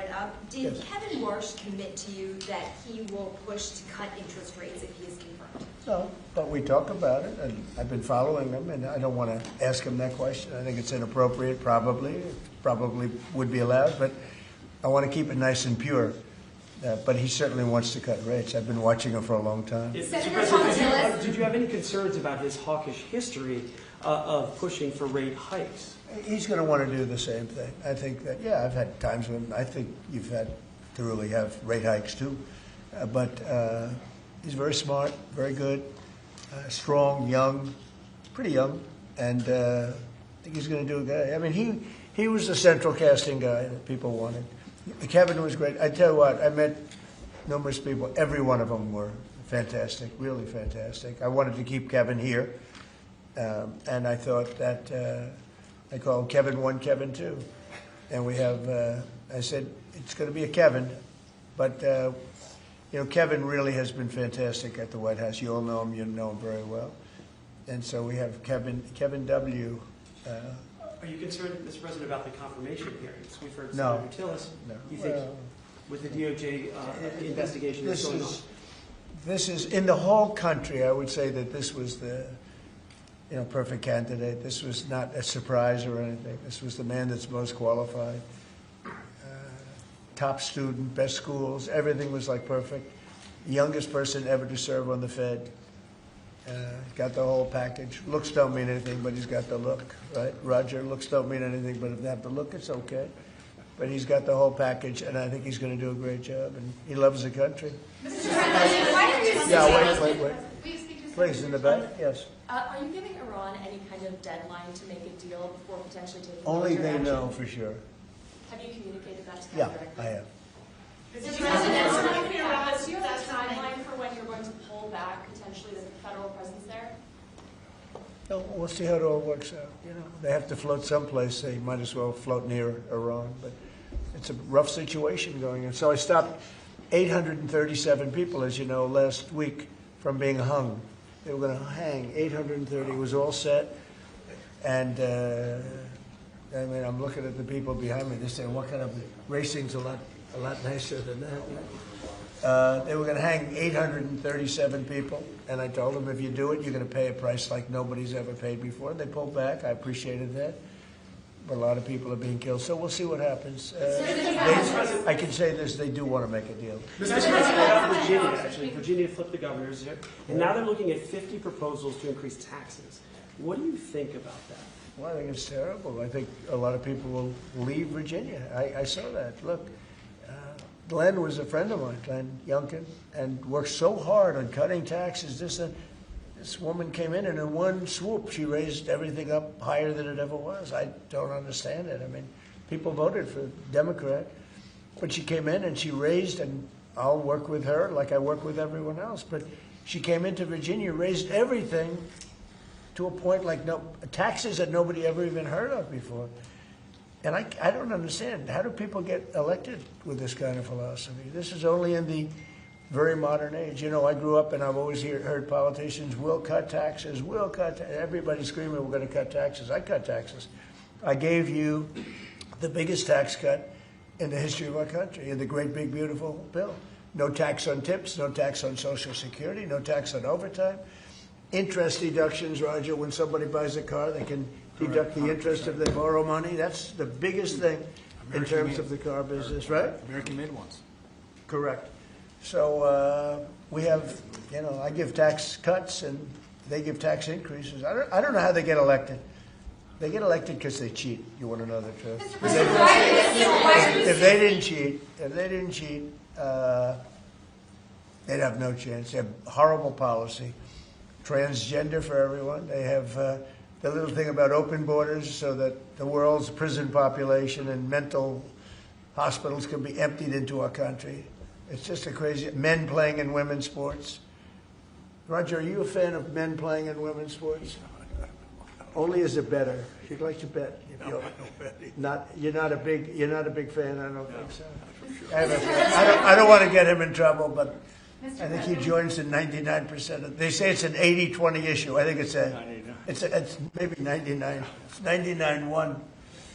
brought it up. Did Yes. Kevin Warsh commit to you that he will push to cut interest rates if he is confirmed? No, but we talk about it, and I've been following them, and I don't want to ask him that question. I think it's inappropriate, probably. It probably would be allowed, but I want to keep it nice and pure. But he certainly wants to cut rates. I've been watching him for a long time. Mr. President, did you have any concerns about his hawkish history of pushing for rate hikes? He's going to want to do the same thing. I think that, yeah, I've had times when I think you've had to really have rate hikes too. But he's very smart, very good, strong, young, pretty young, and I think he's going to do a good. I mean, he was the central casting guy that people wanted. Kevin was great. I tell you what, I met numerous people. Every one of them were fantastic, really fantastic. I wanted to keep Kevin here, and I thought that I called Kevin 1, Kevin 2. And we have, I said, it's going to be a Kevin, but Kevin really has been fantastic at the White House. You all know him. You know him very well. And so we have Kevin W. Are you concerned, Mr. President, about the confirmation hearings? We've heard No. Senator Tillis. No. You think with the DOJ investigation that's going on? This is, in the whole country, I would say that this was the perfect candidate. This was not a surprise or anything. This was the man that's most qualified. Top student, best schools, everything was like perfect. Youngest person ever to serve on the Fed. Got the whole package. Looks don't mean anything, but he's got the look, right? Roger, looks don't mean anything, but if they have the look, it's okay. But he's got the whole package, and I think he's going to do a great job, and he loves the country. Mr. President, why are you Yeah, wait. Please, in the back, yes. Are you giving Iran any kind of deadline to make a deal before potentially taking Only military they action? know for sure. Have you communicated that to them Yeah, directly? I have. Mr. President, do you have a timeline for when you're going to pull back potentially the federal presence there? No, we'll see how it all works out. They have to float someplace. They might as well float near Iran. But it's a rough situation going on. So I stopped 837 people, as you know, last week from being hung. They were going to hang 830. It was all set. And I mean, I'm looking at the people behind me. They say, what kind of racing's a lot nicer than that. They were going to hang 837 people, and I told them, if you do it, you're going to pay a price like nobody's ever paid before. They pulled back. I appreciated that. But a lot of people are being killed, so we'll see what happens. I can say this, they do want to make a deal. Mr. President, Virginia, actually. Virginia flipped the governors, and now they're looking at 50 proposals to increase taxes. What do you think about that? Well, I think it's terrible. I think a lot of people will leave Virginia. I saw that. Look, Glenn was a friend of mine, Glenn Youngkin, and worked so hard on cutting taxes. This woman came in, and in one swoop, she raised everything up higher than it ever was. I don't understand it. I mean, people voted for Democrat, but she came in and she raised, and I'll work with her like I work with everyone else, but she came into Virginia, raised everything to a point like taxes that nobody ever even heard of before. And I don't understand. How do people get elected with this kind of philosophy? This is only in the very modern age. I grew up and I've always heard politicians will cut taxes, will cut taxes. Everybody screaming, we're going to cut taxes. I cut taxes. I gave you the biggest tax cut in the history of our country in the great, big, beautiful bill. No tax on tips, no tax on Social Security, no tax on overtime. Interest deductions, Roger, when somebody buys a car, they can deduct the interest if they borrow money. That's the biggest thing in terms of the car business, right? American-made ones. Correct. So we have, I give tax cuts and they give tax increases. I don't know how they get elected. They get elected because they cheat. You want to know the truth? If they didn't cheat, they'd have no chance. They have horrible policy. Transgender for everyone. They have the little thing about open borders so that the world's prison population and mental hospitals can be emptied into our country. It's just a crazy... Men playing in women's sports. Roger, are you a fan of men playing in women's sports? Only as a bettor. You'd like to bet. You're not a big fan, I don't think so. I don't want to get him in trouble, but I think he joins in 99% of... They say it's an 80-20 issue. I think it's maybe 99. It's 99-1.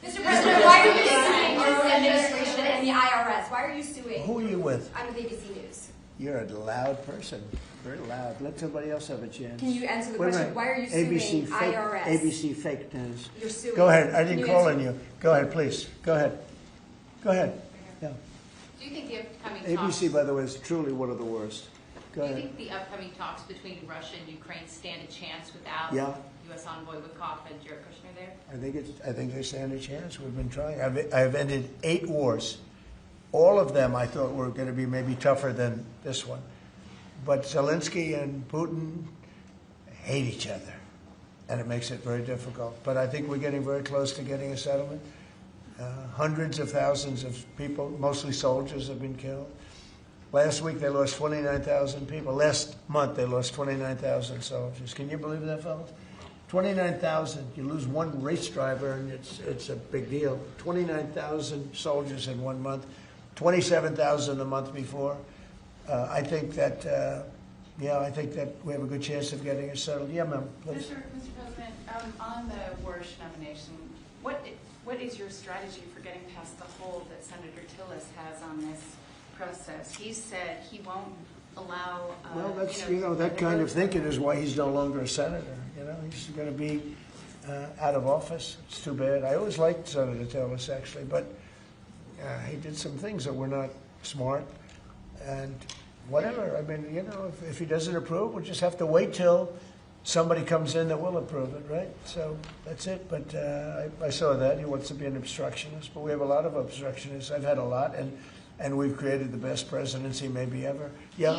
Mr. President, why are you suing this administration and the IRS? Why are you suing? Who are you with? I'm with ABC News. You're a loud person, very loud. Let somebody else have a chance. Can you answer the Wait a question? minute. Why are you suing ABC fake, IRS? ABC fake news. You're suing. Go ahead. I didn't Can call answer? on you. Go ahead, please. Go ahead. Go ahead. Yeah. Do you think the upcoming ABC, talks, by the way, is truly one of the worst. Go do you ahead. think the upcoming talks between Russia and Ukraine stand a chance without Yeah. U.S. envoy Witkoff and Jared Kushner there? I think they stand a chance. We've been trying. I've ended 8 wars. All of them I thought were going to be maybe tougher than this one. But Zelensky and Putin hate each other, and it makes it very difficult. But I think we're getting very close to getting a settlement. Hundreds of thousands of people, mostly soldiers, have been killed. Last week they lost 29,000 people. Last month they lost 29,000 soldiers. Can you believe that, fellas? 29,000. You lose one race driver, and it's a big deal. 29,000 soldiers in 1 month. 27,000 the month before. I think that I think that we have a good chance of getting it settled. Yeah, ma'am, please. Mr. President, on the Warsh nomination, what is your strategy for getting past the hold that Senator Tillis has on this process? He said he won't allow. Well, that's that kind of thinking is why he's no longer a senator. He's going to be out of office. It's too bad. I always liked Senator Tillis actually, but he did some things that were not smart. And whatever. I mean, if he doesn't approve, we'll just have to wait till somebody comes in that will approve it, right? So that's it. But I saw that. He wants to be an obstructionist. But we have a lot of obstructionists. I've had a lot. And we've created the best presidency maybe ever. Yeah.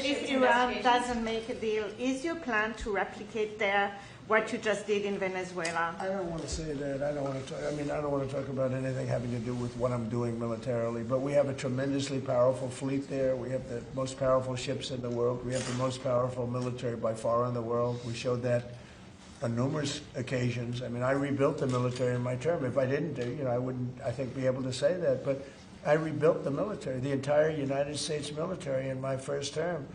If Iran doesn't make a deal, is your plan to replicate there what you just did in Venezuela? I don't want to say that. I don't want to talk about anything having to do with what I'm doing militarily. But we have a tremendously powerful fleet there. We have the most powerful ships in the world. We have the most powerful military by far in the world. We showed that on numerous occasions. I mean, I rebuilt the military in my term. If I didn't, I wouldn't, I think, be able to say that. But I rebuilt the military, the entire United States military in my first term.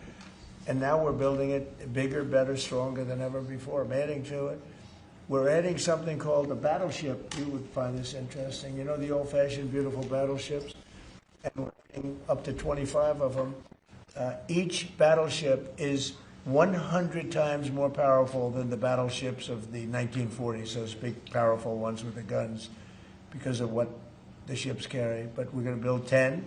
And now we're building it bigger, better, stronger than ever before. I'm adding to it. We're adding something called a battleship. You would find this interesting. The old-fashioned, beautiful battleships? And we're adding up to 25 of them. Each battleship is 100 times more powerful than the battleships of the 1940s, those big, powerful ones with the guns, because of what the ships carry. But we're going to build 10.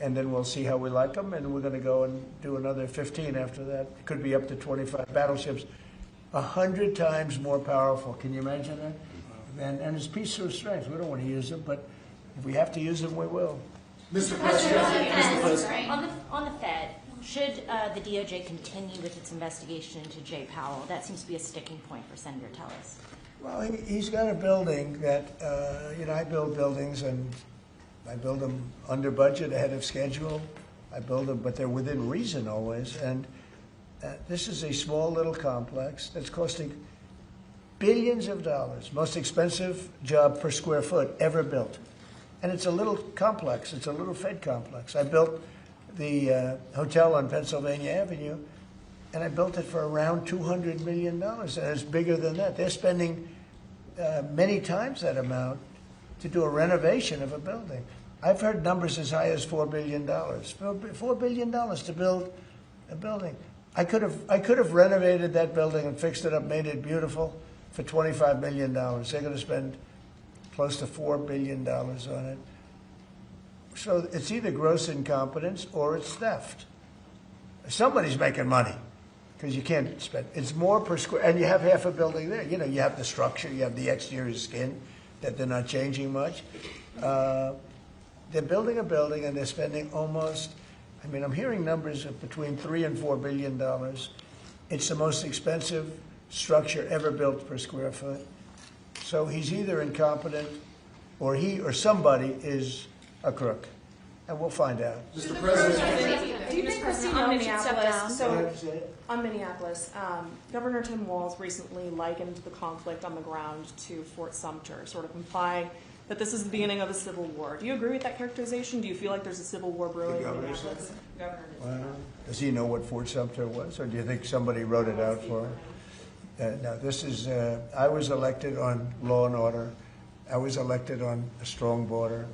And then we'll see how we like them, and we're going to go and do another 15 after that. It could be up to 25 battleships, 100 times more powerful. Can you imagine that? And it's peace through strength. We don't want to use them, but if we have to use them, we will. Mr. President, on the Fed, should the DOJ continue with its investigation into Jay Powell? That seems to be a sticking point for Senator Tillis. Well, he's got a building that, I build buildings, and I build them under budget, ahead of schedule. I build them, but they're within reason always. And this is a small little complex that's costing billions of dollars, most expensive job per square foot ever built. And it's a little complex. It's a little Fed complex. I built the hotel on Pennsylvania Avenue, and I built it for around $200 million. And it's bigger than that. They're spending many times that amount to do a renovation of a building. I've heard numbers as high as $4 billion. $4 billion to build a building. I could have renovated that building and fixed it up, made it beautiful for $25 million. They're going to spend close to $4 billion on it. So it's either gross incompetence or it's theft. Somebody's making money, because you can't spend. It's more per square, and you have half a building there. You have the structure, you have the exterior skin that they're not changing much. They're building a building, and they're spending almost, I'm hearing numbers of between $3 and $4 billion. It's the most expensive structure ever built per square foot. So he's either incompetent, or he or somebody is a crook. And we'll find out. Mr. President, Do you think Christine on Roman should step Minneapolis, down? on Minneapolis, Governor Tim Walz recently likened the conflict on the ground to Fort Sumter, sort of implying that this is the beginning of a civil war. Do you agree with that characterization? Do you feel like there's a civil war brewing in governor Minneapolis? Well, does he know what Fort Sumter was, or do you think somebody wrote it out for him? No, this is, I was elected on law and order. I was elected on a strong border.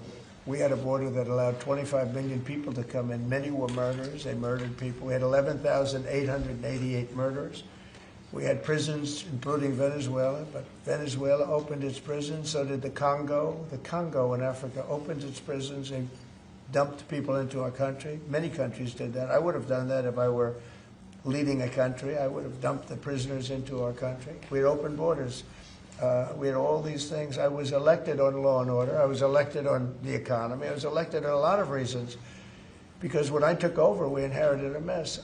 We had a border that allowed 25 million people to come in. Many were murderers. They murdered people. We had 11,888 murderers. We had prisons, including Venezuela, but Venezuela opened its prisons. So did the Congo. The Congo in Africa opened its prisons and dumped people into our country. Many countries did that. I would have done that if I were leading a country. I would have dumped the prisoners into our country. We had open borders. We had all these things. I was elected on law and order. I was elected on the economy. I was elected on a lot of reasons. Because when I took over, we inherited a mess.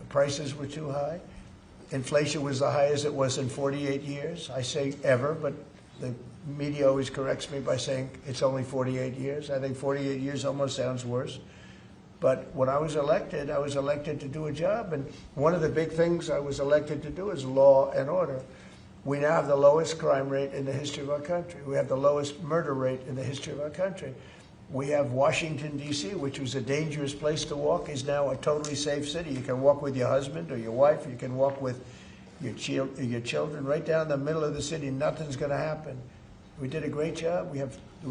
Prices were too high. Inflation was the highest it was in 48 years. I say ever, but the media always corrects me by saying it's only 48 years. I think 48 years almost sounds worse. But when I was elected to do a job. And one of the big things I was elected to do is law and order. We now have the lowest crime rate in the history of our country. We have the lowest murder rate in the history of our country. We have Washington, DC, which was a dangerous place to walk, is now a totally safe city. You can walk with your husband or your wife. You can walk with your children right down the middle of the city. Nothing's going to happen. We did a great job. We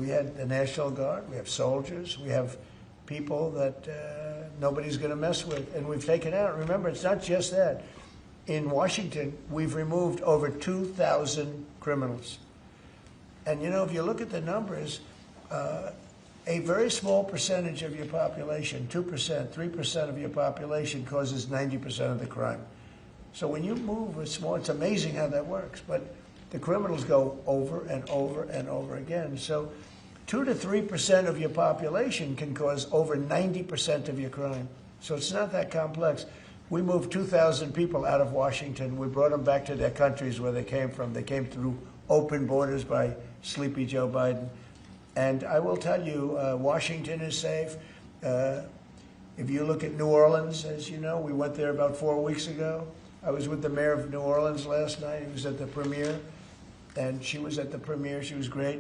had the National Guard. We have soldiers. We have people that nobody's going to mess with. And we've taken out. Remember, it's not just that. In Washington, we've removed over 2,000 criminals. And, you know, if you look at the numbers, a very small percentage of your population, 2%, 3% of your population causes 90% of the crime. So when you move a small, it's amazing how that works. But the criminals go over and over and over again. So 2 to 3% of your population can cause over 90% of your crime. So it's not that complex. We moved 2,000 people out of Washington. We brought them back to their countries where they came from. They came through open borders by Sleepy Joe Biden. And I will tell you, Washington is safe. If you look at New Orleans, as you know, we went there about 4 weeks ago. I was with the mayor of New Orleans last night. He was at the premiere, and she was at the premiere. She was great.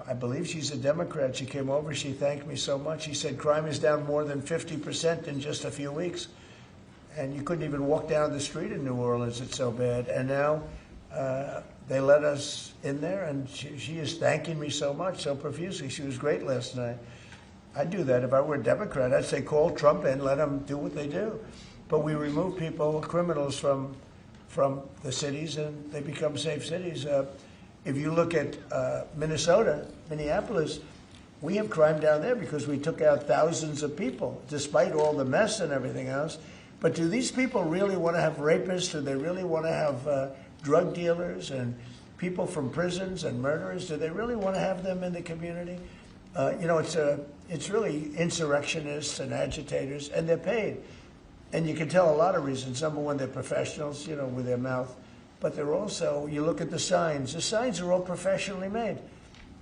I believe she's a Democrat. She came over. She thanked me so much. She said crime is down more than 50% in just a few weeks. And you couldn't even walk down the street in New Orleans. It's so bad. And now they let us in there, and she is thanking me so much, so profusely. She was great last night. I'd do that if I were a Democrat. I'd say call Trump in, let them do what they do. But we remove people, criminals, from the cities, and they become safe cities. If you look at Minnesota, Minneapolis, we have crime down there because we took out thousands of people, despite all the mess and everything else. But do these people really want to have rapists? Do they really want to have drug dealers and people from prisons and murderers? Do they really want to have them in the community? You know, it's really insurrectionists and agitators, and they're paid. And you can tell a lot of reasons. Number one, they're professionals, you know, with their mouth. But they're also, you look at the signs. The signs are all professionally made.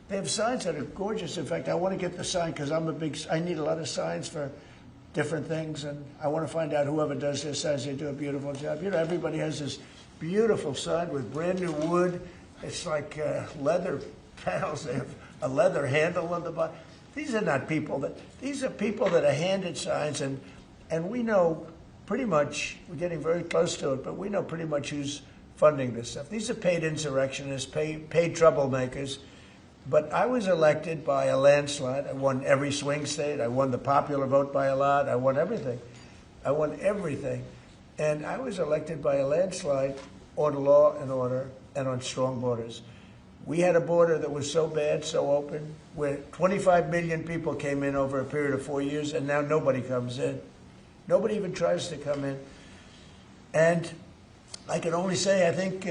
They have signs that are gorgeous. In fact, I want to get the sign because I need a lot of signs for different things, and I want to find out whoever does their signs, they do a beautiful job. You know, everybody has this beautiful sign with brand new wood. It's like leather panels. They have a leather handle on the bottom. These are not people these are people that are handed signs, and we know pretty much, we're getting very close to it, but we know pretty much who's funding this stuff. These are paid insurrectionists, paid troublemakers. But I was elected by a landslide. I won every swing state. I won the popular vote by a lot. I won everything. I won everything. And I was elected by a landslide on law and order and on strong borders. We had a border that was so bad, so open, where 25 million people came in over a period of 4 years, and now nobody comes in. Nobody even tries to come in. And I can only say, I think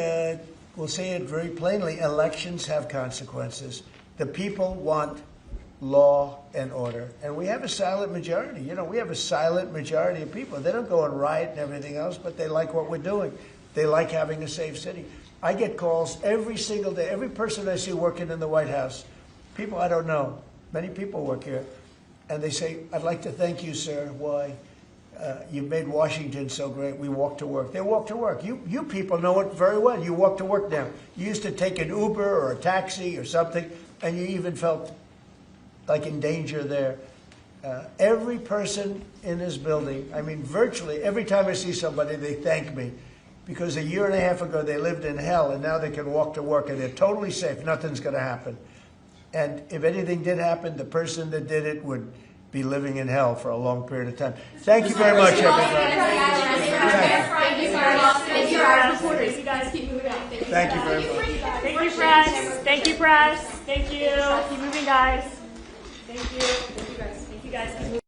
we'll say it very plainly, elections have consequences. The people want law and order. And we have a silent majority. You know, we have a silent majority of people. They don't go and riot and everything else, but they like what we're doing. They like having a safe city. I get calls every single day. Every person I see working in the White House, people I don't know, many people work here, and they say, I'd like to thank you, sir. Why? You've made Washington so great. We walk to work. They walk to work. You people know it very well. You walk to work now. You used to take an Uber or a taxi or something, and you even felt like in danger there. Every person in this building, I mean, virtually every time I see somebody, they thank me. because a year and a half ago they lived in hell, and now they can walk to work and they're totally safe. Nothing's going to happen. And if anything did happen, the person that did it would be living in hell for a long period of time. Thank you very much, everybody. Thank you, our reporters. You guys keep moving on. Thank you very much. Thank you, press. Thank you, press. Thank you. Keep moving, guys. Thank you. Thank you guys. Keep moving.